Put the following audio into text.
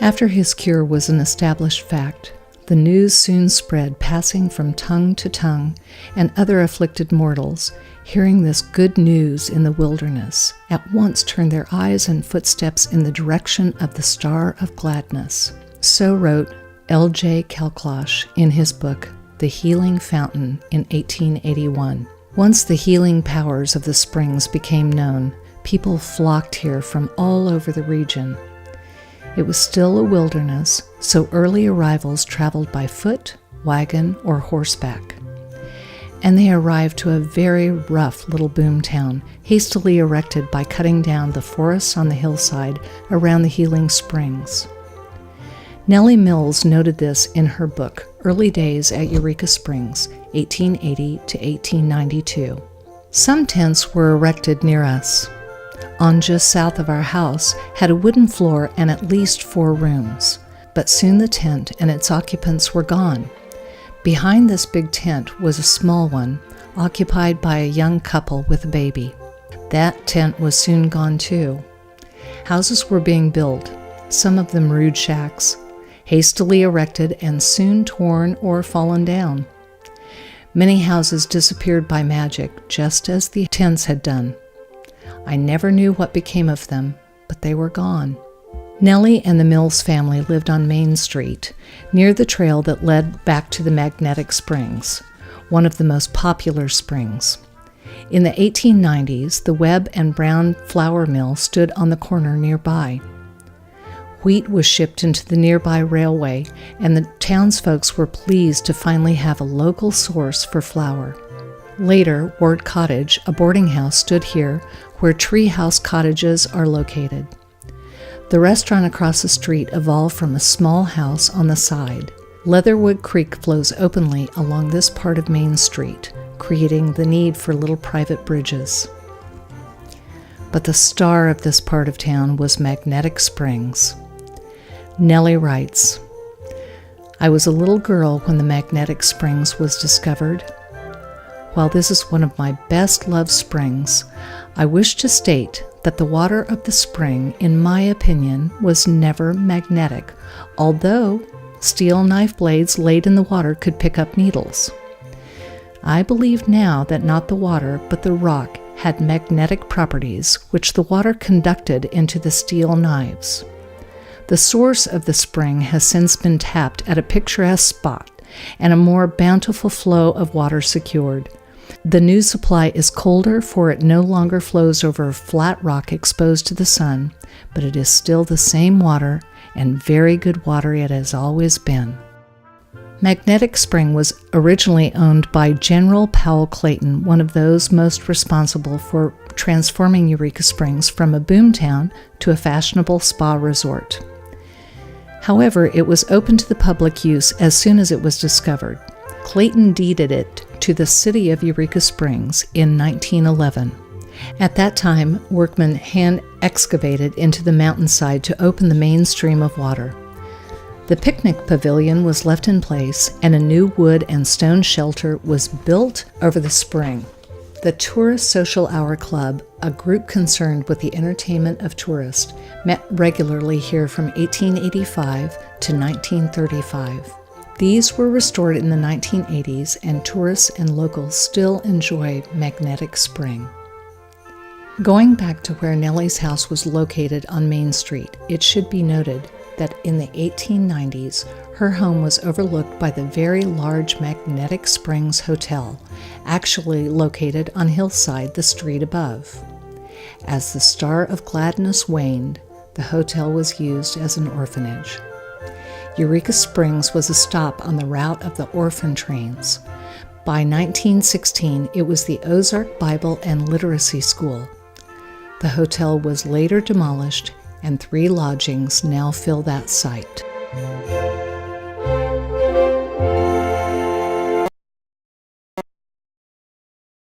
After his cure was an established fact, the news soon spread, passing from tongue to tongue, and other afflicted mortals, hearing this good news in the wilderness, at once turned their eyes and footsteps in the direction of the Star of Gladness. So wrote L.J. Kalklash in his book, The Healing Fountain, in 1881. Once the healing powers of the springs became known, people flocked here from all over the region. It was still a wilderness, so early arrivals traveled by foot, wagon, or horseback. And they arrived to a very rough little boom town, hastily erected by cutting down the forests on the hillside around the healing springs. Nellie Mills noted this in her book, Early Days at Eureka Springs, 1880 to 1892. Some tents were erected near us. On just south of our house had a wooden floor and at least 4 rooms, but soon the tent and its occupants were gone. Behind this big tent was a small one, occupied by a young couple with a baby. That tent was soon gone too. Houses were being built, some of them rude shacks, hastily erected and soon torn or fallen down. Many houses disappeared by magic, just as the tents had done. I never knew what became of them, but they were gone. Nellie and the Mills family lived on Main Street, near the trail that led back to the Magnetic Springs, one of the most popular springs. In the 1890s, the Webb and Brown flour mill stood on the corner nearby. Wheat was shipped into the nearby railway, and the townsfolk were pleased to finally have a local source for flour. Later, Ward Cottage, a boarding house, stood here, where tree house cottages are located. The restaurant across the street evolved from a small house on the side. Leatherwood Creek flows openly along this part of Main Street, creating the need for little private bridges. But the star of this part of town was Magnetic Springs. Nellie writes, "I was a little girl when the Magnetic Springs was discovered. While this is one of my best loved springs, I wish to state that the water of the spring, in my opinion, was never magnetic, although steel knife blades laid in the water could pick up needles. I believe now that not the water, but the rock had magnetic properties, which the water conducted into the steel knives. The source of the spring has since been tapped at a picturesque spot, and a more bountiful flow of water secured. The new supply is colder, for it no longer flows over flat rock exposed to the sun, but it is still the same water, and very good water it has always been." Magnetic Spring was originally owned by General Powell Clayton, one of those most responsible for transforming Eureka Springs from a boomtown to a fashionable spa resort. However, it was open to the public use as soon as it was discovered. Clayton deeded it to the city of Eureka Springs in 1911. At that time, workmen hand-excavated into the mountainside to open the main stream of water. The picnic pavilion was left in place, and a new wood and stone shelter was built over the spring. The Tourist Social Hour Club, a group concerned with the entertainment of tourists, met regularly here from 1885 to 1935. These were restored in the 1980s, and tourists and locals still enjoy Magnetic Spring. Going back to where Nellie's house was located on Main Street, it should be noted that in the 1890s, her home was overlooked by the very large Magnetic Springs Hotel, actually located on Hillside, the street above. As the Star of Gladness waned, the hotel was used as an orphanage. Eureka Springs was a stop on the route of the orphan trains. By 1916, it was the Ozark Bible and Literacy School. The hotel was later demolished, and 3 lodgings now fill that site.